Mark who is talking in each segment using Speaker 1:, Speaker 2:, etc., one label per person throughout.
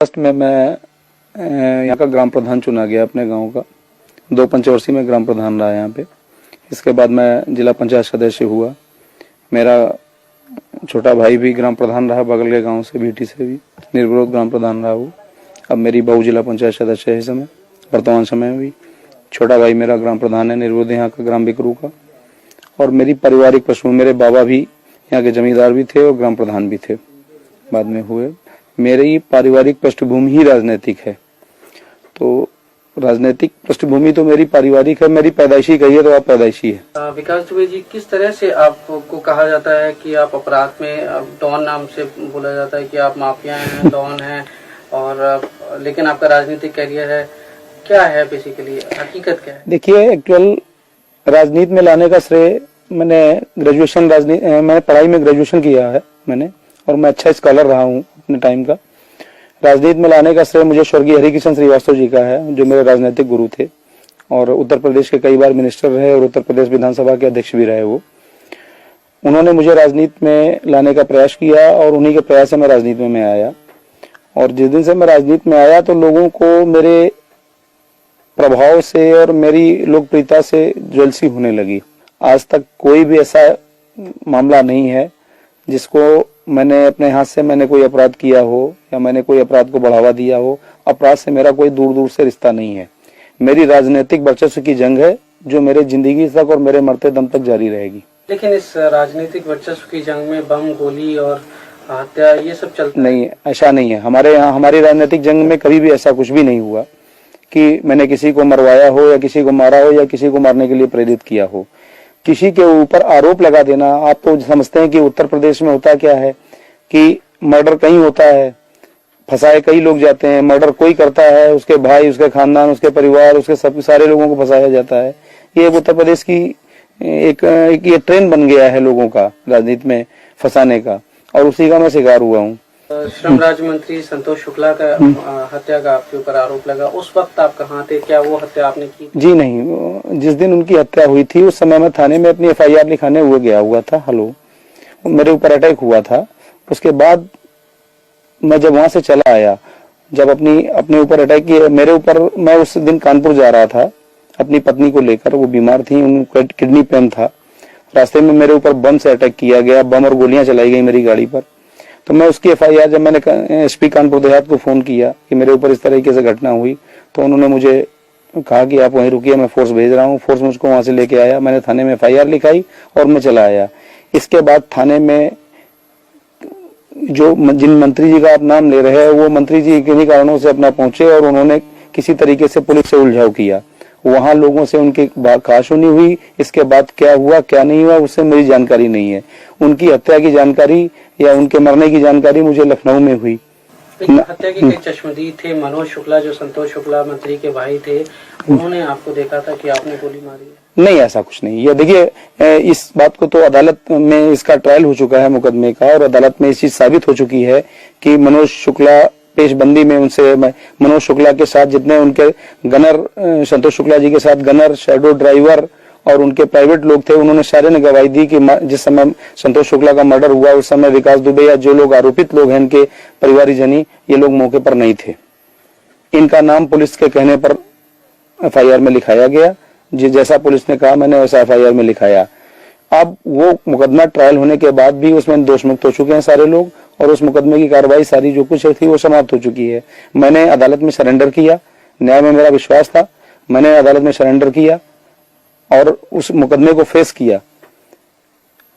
Speaker 1: Last में मैं यहाँ का ग्राम प्रधान चुना गया अपने गांव का। 2 पंचवर्षीय में ग्राम प्रधान रहा यहाँ पे। इसके बाद मैं जिला पंचायत सदस्य हुआ। मेरा छोटा भाई भी ग्राम प्रधान रहा, बगल के गांव से बीटी से भी निर्विरोध ग्राम प्रधान रहा वो। अब मेरी बहू जिला पंचायत सदस्य है इस समय, वर्तमान समय में भी। छोटा भाई मेरा ग्राम प्रधान है निर्विरोध यहाँ का, ग्राम बिकरू का। और मेरी पारिवारिक पृष्ठभूमि, मेरे बाबा भी यहाँ के जमींदार भी थे और ग्राम प्रधान भी थे, बाद में हुए। मेरी पारिवारिक पृष्ठभूमि ही राजनीतिक है। तो राजनीतिक पृष्ठभूमि तो मेरी पारिवारिक है, मेरी पैदाइशी कहिए तो आप पैदाइशी है।
Speaker 2: विकास दुबे जी, किस तरह से आपको कहा जाता है कि आप अपराध में डॉन नाम से बोला जाता है कि आप माफिया हैं, डॉन हैं, और लेकिन आपका राजनीतिक करियर है, क्या है बेसिकली, हकीकत क्या है?
Speaker 1: देखिए, एक्चुअल राजनीति में लाने का श्रेय मैंने पढ़ाई में ग्रेजुएशन किया है मैंने, और मैं अच्छा स्कॉलर रहा हूँ अपने टाइम का। राजनीति में लाने का श्रेय मुझे स्वर्गीय हरिकिशन श्रीवास्तव जी का है, जो मेरे राजनीतिक गुरु थे और उत्तर प्रदेश के कई बार मिनिस्टर रहे और उत्तर प्रदेश विधानसभा के अध्यक्ष भी रहे वो। उन्होंने मुझे राजनीति में लाने का प्रयास किया और उन्हीं के प्रयास से मैं राजनीति में आया। और जिस दिन से मैं राजनीति में आया तो लोगों को मेरे प्रभाव से और मेरी लोकप्रियता से जेलसी होने लगी। आज तक कोई भी ऐसा मामला नहीं है जिसको मैंने अपने हाथ से मैंने कोई अपराध किया हो या मैंने कोई अपराध को बढ़ावा दिया हो। अपराध से मेरा कोई दूर दूर से रिश्ता नहीं है। मेरी राजनीतिक वर्चस्व की जंग है जो मेरे जिंदगी तक और मेरे मरते दम तक जारी रहेगी।
Speaker 2: लेकिन इस राजनीतिक वर्चस्व की जंग में बम, गोली और हत्या ये सब चलता
Speaker 1: नहीं, ऐसा नहीं है। हमारे यहाँ हमारी राजनीतिक जंग में कभी भी ऐसा कुछ भी नहीं हुआ कि मैंने किसी को मरवाया हो या किसी को मारा हो या किसी को मारने के लिए प्रेरित किया हो। किसी के ऊपर आरोप लगा देना, आप तो समझते हैं कि उत्तर प्रदेश में होता क्या है कि मर्डर कहीं होता है, फंसाए कई लोग जाते हैं। मर्डर कोई करता है, उसके भाई, उसके खानदान, उसके परिवार, उसके सब सारे लोगों को फंसाया जाता है। ये उत्तर प्रदेश की एक ये ट्रेंड बन गया है लोगों का राजनीति में फंसाने का, और उसी का मैं शिकार हुआ हूँ।
Speaker 2: श्रम राज्य मंत्री संतोष शुक्ला का हत्या का आपके ऊपर आरोप लगा, उस वक्त आप कहाँ थे? क्या वो हत्या आपने की?
Speaker 1: जी नहीं, जिस दिन उनकी हत्या हुई थी उस समय मैं थाने में अपनी FIR लिखाने हुए गया हुआ था। मेरे ऊपर अटैक हुआ था। उसके बाद मैं जब वहां से चला आया, जब अपने ऊपर अटैक किया मेरे ऊपर, मैं उस दिन कानपुर जा रहा था अपनी पत्नी को लेकर। वो बीमार थी, उनको किडनी पेन था। रास्ते में मेरे ऊपर बम से अटैक किया गया, बम और गोलियां चलाई गई मेरी गाड़ी पर। तो मैं उसकी FIR, जब मैंने SP कानपुर देहात को फोन किया कि मेरे ऊपर इस तरीके से घटना हुई, तो उन्होंने मुझे कहा कि आप वहीं रुकिए, मैं फोर्स भेज रहा हूँ। फोर्स मुझको वहां से लेके आया, मैंने थाने में FIR लिखाई और मैं चला आया। इसके बाद थाने में जिन मंत्री जी का आप नाम ले रहे हैं, वो मंत्री जी किन्हीं कारणों से अपना पहुंचे और उन्होंने किसी तरीके से पुलिस से उलझाव किया। वहां लोगों से उनकी कहासुनी हुई। इसके बाद क्या हुआ क्या नहीं हुआ उससे मेरी जानकारी नहीं है। उनकी हत्या की जानकारी या उनके मरने की जानकारी मुझे लखनऊ में हुई।
Speaker 2: हत्या के कई चश्मदीद थे। मनोज शुक्ला, जो संतोष शुक्ला मंत्री के भाई थे, उन्होंने आपको देखा था कि आपने गोली मारी है? नहीं,
Speaker 1: ऐसा कुछ नहीं। ये देखिए, इस बात को तो अदालत में इसका ट्रायल हो चुका है मुकदमे का, और अदालत में इस चीज साबित हो चुकी है कि मनोज शुक्ला पेशबंदी में उनसे, मनोज शुक्ला के साथ जितने उनके गनर, संतोष शुक्ला जी के साथ गनर, शैडो ड्राइवर और उनके प्राइवेट लोग थे, उन्होंने सारे ने गवाही दी कि जिस समय संतोष शुक्ला का मर्डर हुआ उस समय विकास दुबे या जो लोग आरोपित लोग हैं इनके परिवारजनी, ये लोग मौके पर नहीं थे। इनका नाम पुलिस के कहने पर FIR में लिखाया गया। जैसा पुलिस ने कहा मैंने वैसा FIR में लिखाया। अब वो मुकदमा ट्रायल होने के बाद भी उसमें दोष मुक्त हो चुके हैं सारे लोग, और उस मुकदमे की कार्रवाई सारी जो कुछ थी वो समाप्त हो चुकी है। मैंने अदालत में सरेंडर किया, न्याय में मेरा विश्वास था, मैंने अदालत में सरेंडर किया और उस मुकदमे को फेस किया।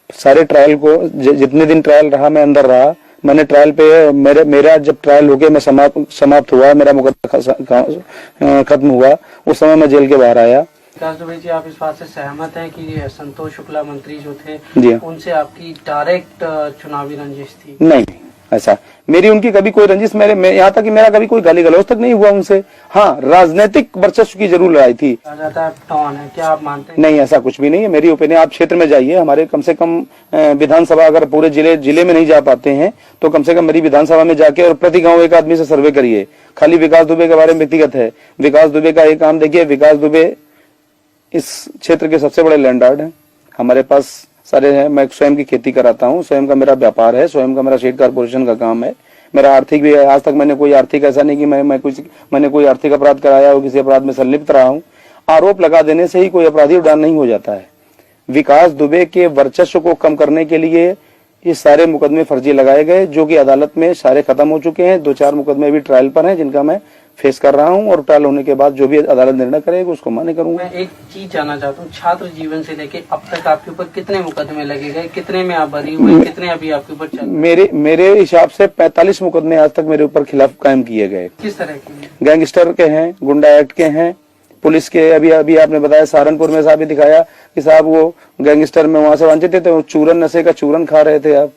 Speaker 1: सारे ट्रायल को, जितने दिन ट्रायल रहा मैं अंदर रहा। मैंने ट्रायल पे मेरा जब ट्रायल हो गया, मैं समाप्त हुआ, मेरा मुकदमा खत्म हुआ, उस समय मैं जेल के बाहर आया।
Speaker 2: विकास दुबे जी, आप इस बात से सहमत हैं कि संतोष शुक्ला मंत्री जो थे उनसे आपकी डायरेक्ट चुनावी रंजिश थी?
Speaker 1: नहीं, ऐसा मेरी उनकी कभी कोई रंजिश, यहाँ तक कि मेरा कभी कोई गाली गलौज तक नहीं हुआ उनसे। हाँ, राजनीतिक वर्चस्व की जरूर लड़ाई थी।
Speaker 2: टॉन है, क्या आप मानते हैं?
Speaker 1: नहीं, ऐसा कुछ भी नहीं है। मेरी ओपिनियन, आप क्षेत्र में जाइए, हमारे कम से कम विधानसभा, अगर पूरे जिले में नहीं जा पाते हैं तो कम से कम मेरी विधानसभा में जाके और प्रति गाँव एक आदमी से सर्वे करिए। खाली विकास दुबे के बारे में व्यक्तिगत है, विकास दुबे का एक काम देखिए। विकास दुबे इस क्षेत्र के सबसे बड़े लैंडलॉर्ड हैं। हमारे पास सारे हैं। मैं स्वयं की खेती कराता हूँ, स्वयं का मेरा व्यापार है, स्वयं का मेरा शेड कारपोरेशन का काम है। मेरा आर्थिक भी है, आज तक मैंने कोई आर्थिक ऐसा नहीं कि मैंने कोई आर्थिक अपराध कराया हो, किसी अपराध में संलिप्त रहा हूं। आरोप लगा देने से ही कोई अपराधी उड़ान नहीं हो जाता है। विकास दुबे के वर्चस्व को कम करने के लिए ये सारे मुकदमे फर्जी लगाए गए, जो कि अदालत में सारे खत्म हो चुके हैं। 2-4 मुकदमे भी ट्रायल पर हैं, जिनका मैं फेस कर रहा हूं, और ट्रायल होने के बाद जो भी अदालत निर्णय करेगी उसको मान्य करूंगा।
Speaker 2: मैं एक चीज जानना चाहता हूँ, छात्र जीवन से लेके अब तक आपके ऊपर कितने मुकदमे लगे गए, कितने में आप बरी हुए, कितने अभी आपके ऊपर चल रहे हैं?
Speaker 1: मेरे हिसाब से 45 मुकदमे आज तक मेरे ऊपर खिलाफ कायम किए गए।
Speaker 2: किस तरह के?
Speaker 1: गैंगस्टर के हैं, गुंडा एक्ट के हैं, पुलिस के। अभी आपने बताया सहारनपुर में साहब दिखाया कि साहब वो गैंगस्टर में वहां से वांछित थे, तो चूरन, नशे का चूरन खा रहे थे आप।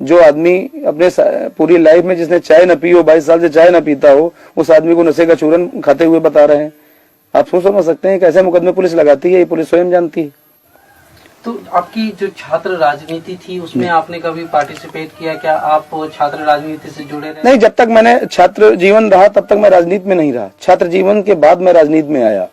Speaker 1: जो आदमी अपने पूरी लाइफ में जिसने चाय न पी हो, 22 साल से चाय न पीता हो, उस आदमी को नशे का चूरन खाते हुए बता रहे हैं। आप सोच समझ सकते हैं कैसे मुकदमे पुलिस लगाती है, ये पुलिस स्वयं जानती है।
Speaker 2: तो आपकी जो छात्र राजनीति थी उसमें आपने कभी पार्टिसिपेट किया क्या? आप छात्र राजनीति से जुड़े रहे?
Speaker 1: नहीं, जब तक मैंने छात्र जीवन रहा तब तक मैं राजनीति में नहीं रहा। छात्र जीवन के बाद मैं राजनीति में आया।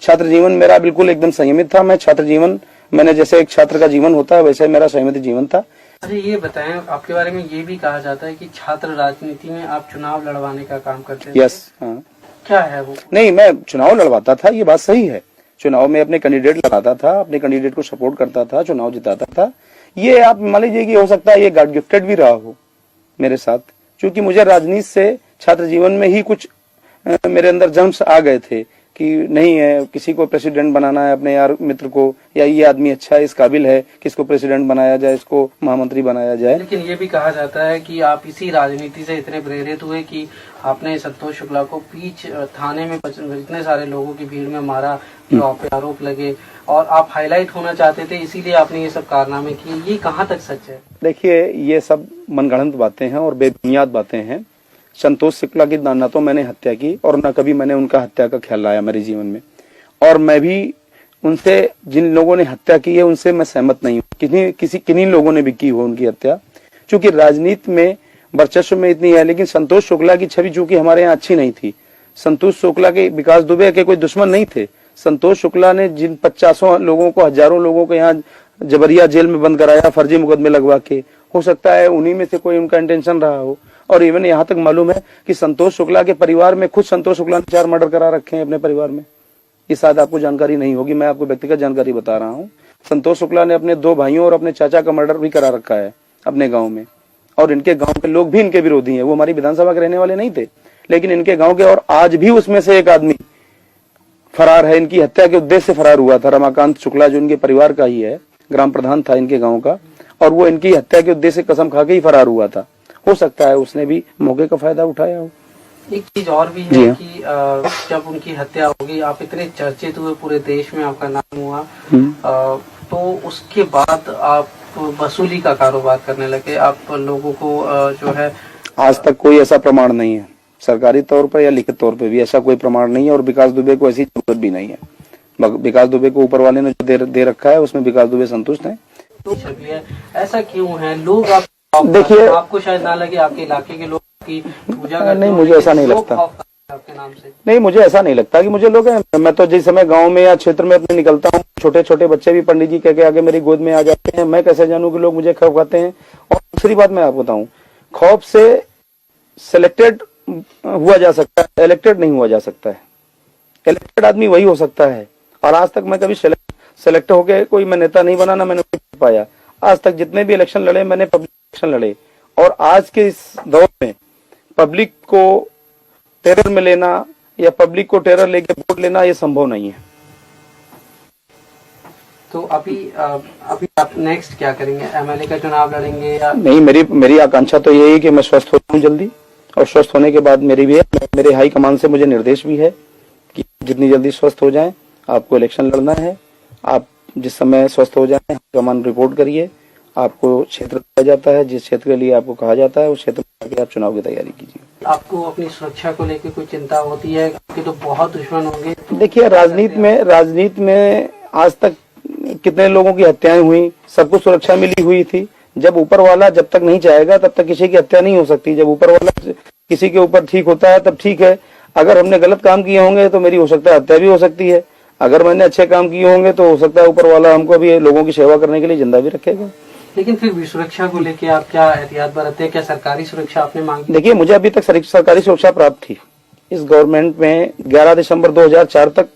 Speaker 1: छात्र जीवन मेरा बिल्कुल एकदम संयमित था। मैं छात्र जीवन, मैंने जैसे एक छात्र का जीवन होता है वैसे मेरा संयमित जीवन था।
Speaker 2: अच्छा, ये बताएं, आपके बारे में ये भी कहा जाता है कि छात्र राजनीति में आप चुनाव लड़वाने का काम करते थे।
Speaker 1: यस, हाँ।
Speaker 2: क्या है वो?
Speaker 1: नहीं, मैं चुनाव लड़वाता था, ये बात सही है। चुनाव में अपने कैंडिडेट लगाता था, अपने कैंडिडेट को सपोर्ट करता था, चुनाव जिताता था। ये आप मान लीजिए कि हो सकता है ये गॉड गिफ्टेड भी रहा हो मेरे साथ, क्योंकि मुझे राजनीति से छात्र जीवन में ही कुछ मेरे अंदर जम्स आ गए थे कि नहीं है, किसी को प्रेसिडेंट बनाना है अपने यार मित्र को, या ये आदमी अच्छा है, इस काबिल है, किसको प्रेसिडेंट बनाया जाए, इसको महामंत्री बनाया जाए।
Speaker 2: लेकिन ये भी कहा जाता है कि आप इसी राजनीति से इतने प्रेरित हुए कि आपने संतोष शुक्ला को बीच थाने में इतने सारे लोगों की भीड़ में मारा, जो आप पे आरोप लगे, और आप हाईलाइट होना चाहते थे, इसीलिए आपने ये सब कारनामे किए। ये कहाँ तक सच है?
Speaker 1: देखिए, ये सब मनगढ़ंत बातें हैं और बेबुनियाद बातें हैं। संतोष शुक्ला की ना तो मैंने हत्या की और न कभी मैंने उनका हत्या का ख्याल लाया मेरे जीवन में, और मैं भी उनसे, जिन लोगों ने हत्या की है उनसे मैं सहमत नहीं हूँ। किन्हीं लोगों ने भी की हो उनकी हत्या, क्योंकि राजनीति में वर्चस्व में इतनी है। लेकिन संतोष शुक्ला की छवि चूंकि हमारे यहाँ अच्छी नहीं थी। संतोष शुक्ला के, विकास दुबे के कोई दुश्मन नहीं थे। संतोष शुक्ला ने जिन 50 लोगों को, हजारों लोगों को यहाँ जबरिया जेल में बंद कराया फर्जी मुकदमे लगवा के, हो सकता है उन्हीं में से कोई उनका इंटेंशन रहा हो। और इवन यहाँ तक मालूम है कि संतोष शुक्ला के परिवार में, खुद संतोष शुक्ला ने 4 मर्डर करा रखे हैं अपने परिवार में। ये शायद आपको जानकारी नहीं होगी, मैं आपको व्यक्तिगत जानकारी बता रहा हूँ। संतोष शुक्ला ने अपने 2 भाइयों और अपने चाचा का मर्डर भी करा रखा है अपने गाँव में, और इनके गाँव के लोग भी इनके विरोधी हैं। वो हमारी विधानसभा के रहने वाले नहीं थे, लेकिन इनके गाँव के, और आज भी उसमें से एक आदमी फरार है। इनकी हत्या के उद्देश्य से फरार हुआ था रमाकांत शुक्ला, जो इनके परिवार का ही है, ग्राम प्रधान था इनके गाँव का, और वो इनकी हत्या के उद्देश्य से कसम खा के ही फरार हुआ था। हो सकता है उसने भी मौके का फायदा उठाया हो।
Speaker 2: एक चीज और भी है कि जब उनकी हत्या होगी, आप इतने चर्चित हुए, पूरे देश में आपका नाम हुआ, तो उसके बाद आप वसूली का कारोबार करने लगे, आप लोगों को जो है। आज
Speaker 1: तक कोई ऐसा प्रमाण नहीं है, सरकारी तौर पर या लिखित तौर पर भी ऐसा कोई प्रमाण नहीं है, और विकास दुबे को ऐसी जरूरत भी नहीं है। विकास दुबे को ऊपर वाले ने जो दे रखा है उसमें विकास दुबे संतुष्ट है।
Speaker 2: तो छवि है, ऐसा क्यों है? लोग आप
Speaker 1: देखिए,
Speaker 2: आपको शायद ना लगे, आपके इलाके के लोग की पूजा करते
Speaker 1: नहीं, मुझे ऐसा नहीं लगता
Speaker 2: आपके नाम से।
Speaker 1: नहीं, मुझे ऐसा नहीं लगता कि मुझे लोग हैं। मैं तो जिस समय गांव में या क्षेत्र में अपने निकलता हूँ, छोटे छोटे बच्चे भी पंडित जी कह के आगे मेरी गोद में आ जाते हैं। मैं कैसे जानूं कि लोग मुझे खौफ खाते हैं? और दूसरी बात मैं आपको बताऊं, खौफ से सिलेक्टेड हुआ जा सकता है, इलेक्टेड नहीं हुआ जा सकता है। इलेक्टेड आदमी वही हो सकता है, और आज तक मैं कभी सेलेक्ट होके कोई मैं नेता नहीं बना, ना मैंने पाया। आज तक जितने भी इलेक्शन लड़े, मैंने पब्लिक इलेक्शन लड़े, और आज के इस दौर में पब्लिक को टेरर में लेना या पब्लिक को टेरर लेके वोट लेना, ये संभव नहीं है।
Speaker 2: तो अभी आप नेक्स्ट क्या करेंगे? एमएलए का चुनाव लड़ेंगे या
Speaker 1: नहीं? मेरी आकांक्षा तो यही है कि मैं स्वस्थ हो जाऊं जल्दी, और स्वस्थ होने के बाद मेरे हाई कमान से मुझे निर्देश भी है कि जितनी जल्दी स्वस्थ हो जाएं आपको इलेक्शन लड़ना है। आप जिस समय स्वस्थ हो जाएं कमान रिपोर्ट करिए, आपको क्षेत्र दिया जाता है, जिस क्षेत्र के लिए आपको कहा जाता है उस क्षेत्र में आके आप चुनाव की तैयारी कीजिए।
Speaker 2: आपको अपनी सुरक्षा को लेकर कोई चिंता होती है? आपके तो बहुत दुश्मन होंगे। तो
Speaker 1: देखिए, राजनीति में आज तक कितने लोगों की हत्याएं हुई, सबको सुरक्षा मिली हुई थी। जब ऊपर वाला जब तक नहीं चाहेगा तब तक किसी की हत्या नहीं हो सकती। जब ऊपर वाला किसी के ऊपर ठीक होता है तब ठीक है। अगर हमने गलत काम किए होंगे तो मेरी हो सकता है हत्या भी हो सकती है। अगर मैंने अच्छे काम किए होंगे तो हो सकता है ऊपर वाला हमको भी लोगों की सेवा करने के लिए जिंदा भी रखेगा।
Speaker 2: लेकिन फिर भी सुरक्षा को लेके आप क्या एहतियात बरतते हैं? क्या सरकारी सुरक्षा आपने मांगी?
Speaker 1: देखिए, मुझे अभी तक सरकारी सुरक्षा प्राप्त थी इस गवर्नमेंट में 11 दिसंबर 2004 तक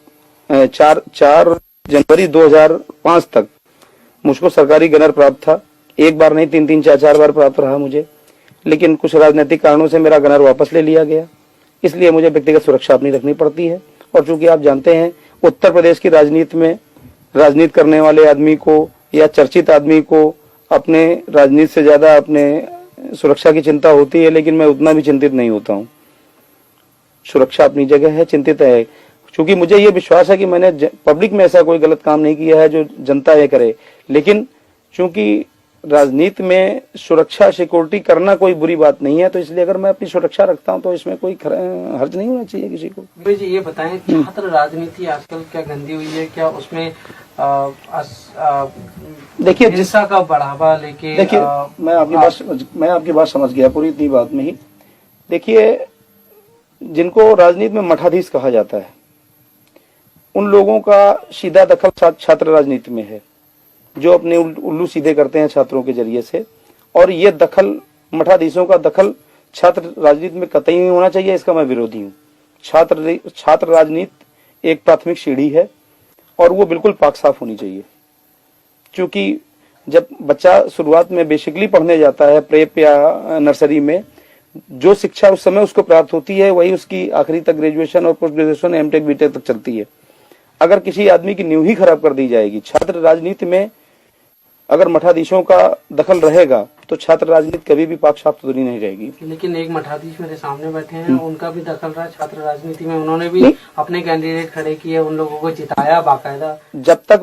Speaker 1: 4 जनवरी 2005 तक मुझको सरकारी गनर प्राप्त था। एक बार नहीं, 3-3, 4-4 बार प्राप्त रहा मुझे। लेकिन कुछ राजनीतिक कारणों से मेरा गनर वापस ले लिया गया, इसलिए मुझे व्यक्तिगत सुरक्षा अपनी रखनी पड़ती है। और चूंकि आप जानते हैं, उत्तर प्रदेश की राजनीति में राजनीति करने वाले आदमी को या चर्चित आदमी को अपने राजनीति से ज्यादा अपने सुरक्षा की चिंता होती है, लेकिन मैं उतना भी चिंतित नहीं होता हूँ। सुरक्षा अपनी जगह है, चिंतित है, क्योंकि मुझे ये विश्वास है कि मैंने पब्लिक में ऐसा कोई गलत काम नहीं किया है जो जनता ये करे। लेकिन चूंकि राजनीति में सुरक्षा सिक्योरिटी करना कोई बुरी बात नहीं है, तो इसलिए अगर मैं अपनी सुरक्षा रखता हूं तो इसमें कोई हर्ज नहीं होना चाहिए किसी को।
Speaker 2: भाई जी, ये बताएं, छात्र राजनीति आजकल क्या गंदी हुई है? क्या उसमें
Speaker 1: देखिए,
Speaker 2: हिंसा का बढ़ावा लेके?
Speaker 1: देखिए, मैं आपकी बात समझ गया पूरी इतनी बात में ही। देखिए, जिनको राजनीति में मठाधीश कहा जाता है, उन लोगों का सीधा दखल छात्र राजनीति में है, जो अपने उल्लू सीधे करते हैं छात्रों के जरिए से। और ये दखल, मठाधीशों का दखल छात्र राजनीति में कतई नहीं होना चाहिए, इसका मैं विरोधी हूँ। छात्र राजनीति एक प्राथमिक सीढ़ी है और वो बिल्कुल पाक साफ होनी चाहिए। क्योंकि जब बच्चा शुरुआत में बेसिकली पढ़ने जाता है, प्रेप या नर्सरी में, जो शिक्षा उस समय उसको प्राप्त होती है वही उसकी आखिरी तक ग्रेजुएशन और पोस्ट ग्रेजुएशन, एमटेक, बीटेक तक चलती है। अगर किसी आदमी की नींव ही खराब कर दी जाएगी छात्र राजनीति में, अगर मठाधीशों का दखल रहेगा तो छात्र राजनीति कभी भी पाक साफ सुथरी नहीं रहेगी।
Speaker 2: लेकिन एक मठाधीश मेरे सामने बैठे हैं, उनका भी दखल रहा छात्र राजनीति में, उन्होंने भी अपने कैंडिडेट खड़े किए, उन लोगों को जिताया बाकायदा।
Speaker 1: जब तक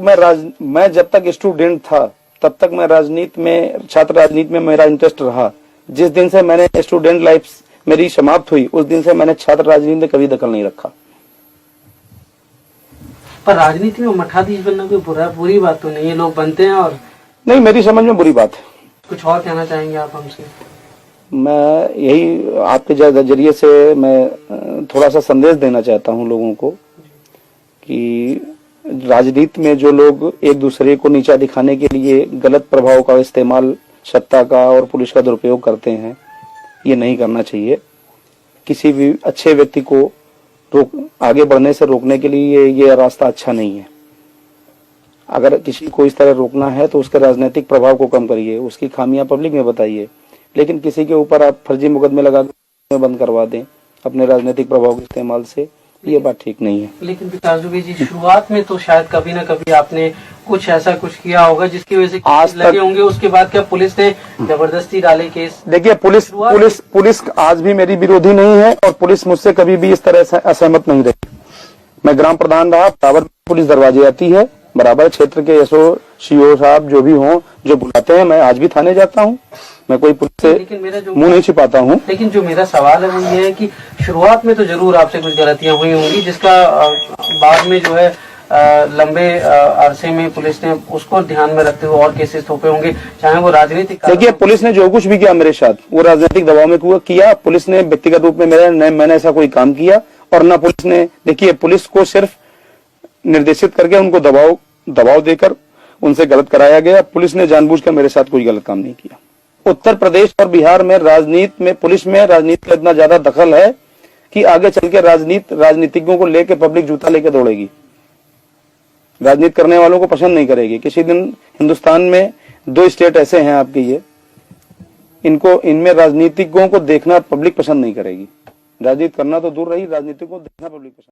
Speaker 1: मैं जब तक स्टूडेंट था तब तक मैं राजनीति में, छात्र राजनीति में मेरा इंटरेस्ट रहा। जिस दिन से मैंने स्टूडेंट लाइफ मेरी समाप्त हुई, उस दिन से मैंने छात्र राजनीति में कभी दखल नहीं रखा।
Speaker 2: पर राजनीति में मठाधीश बनना कोई बुरी बात तो नहीं है, लोग बनते हैं। और
Speaker 1: नहीं, मेरी समझ में बुरी बात है।
Speaker 2: कुछ और कहना चाहेंगे आप हमसे?
Speaker 1: मैं यही आपके जरिए से मैं थोड़ा सा संदेश देना चाहता हूं लोगों को कि राजनीति में जो लोग एक दूसरे को नीचा दिखाने के लिए गलत प्रभाव का इस्तेमाल, सत्ता का और पुलिस का दुरुपयोग करते हैं, ये नहीं करना चाहिए। किसी भी अच्छे व्यक्ति को आगे बढ़ने से रोकने के लिए ये रास्ता अच्छा नहीं है। अगर किसी को इस तरह रोकना है तो उसके राजनीतिक प्रभाव को कम करिए, उसकी खामियां पब्लिक में बताइए। लेकिन किसी के ऊपर आप फर्जी मुकदमे लगा के बंद करवा दें अपने राजनीतिक प्रभाव के इस्तेमाल से, ये बात ठीक नहीं है।
Speaker 2: लेकिन विकास दुबे जी, शुरुआत में तो शायद कभी ना कभी आपने कुछ ऐसा कुछ किया होगा जिसकी वजह से
Speaker 1: आज
Speaker 2: लगे होंगे। उसके बाद क्या पुलिस ने जबरदस्ती डाले केस?
Speaker 1: देखिए, पुलिस आज भी मेरी विरोधी नहीं है और पुलिस मुझसे कभी भी इस तरह से असहमत नहीं रही। मैं ग्राम प्रधान रहा, बराबर पुलिस दरवाजे आती है, बराबर क्षेत्र के एसओ, सीओ साहब जो भी हों, जो बुलाते हैं, मैं आज भी थाने जाता हूँ। मैं कोई पुलिस से मुंह नहीं छिपाता हूँ।
Speaker 2: लेकिन जो मेरा सवाल है वो ये है कि शुरुआत में तो जरूर आपसे कुछ गलतियां हुई होंगी, जिसका बाद में जो है लंबे अरसे में पुलिस ने उसको ध्यान में रखते हुए और केसेस थोपे होंगे, चाहे वो राजनीतिक।
Speaker 1: देखिए, पुलिस ने जो कुछ भी किया मेरे साथ वो राजनीतिक दबाव में किया। पुलिस ने व्यक्तिगत रूप में मैंने ऐसा कोई काम किया और न पुलिस ने। देखिए, पुलिस को सिर्फ निर्देशित करके उनको दबाव देकर उनसे गलत कराया गया। पुलिस ने जानबूझकर मेरे साथ कोई गलत काम नहीं किया। उत्तर प्रदेश और बिहार में राजनीति में, पुलिस में राजनीति का इतना ज्यादा दखल है कि आगे चल के राजनीतिज्ञों को लेके पब्लिक जूता लेके दौड़ेगी, राजनीति करने वालों को पसंद नहीं करेगी। किसी दिन हिंदुस्तान में 2 स्टेट ऐसे हैं आपके, ये इनमें राजनीतिज्ञों को देखना पब्लिक पसंद नहीं करेगी। राजनीति करना तो दूर रही, राजनीतिक को देखना पब्लिक पसंद